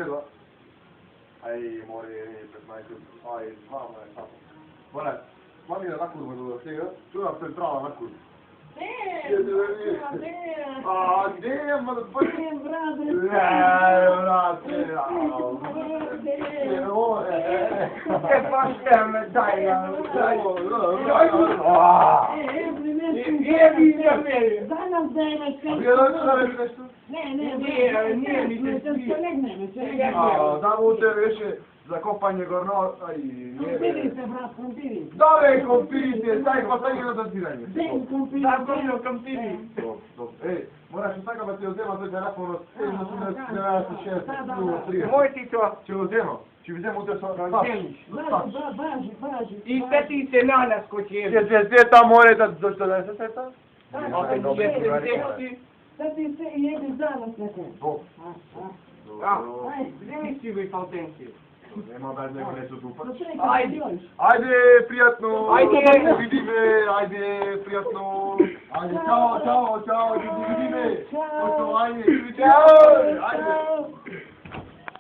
следва. Ај, море, 15, ај, 2, само. Море, планира на курва до сега, чудам се трава на курва. А, где, ма да пъти? Брате! Паште ме, дай на... Дай нам дай Вие да кажете нещо? Да, утре беше закопање горно, Компири се, брат, компири. Давай компирите, дай хватање на дозирање. Да, Добро, компири. Мораш така да ти одзема тој телефонот, на 96, Мој ти тоа. Ќе го зема. Ќе ви зема утре со Бажи. И се ти се нанас кој ќе Ќе се сета морето, зашто да не се сета? Да ти се еди занас на те. Вземи си го и фалтенција. Нема без него не се тупа. Ајде. Ајде, пријатно. Ајде. Видиме, ајде, пријатно. Ајде, чао, видиме. Чао. Ајде, Чао.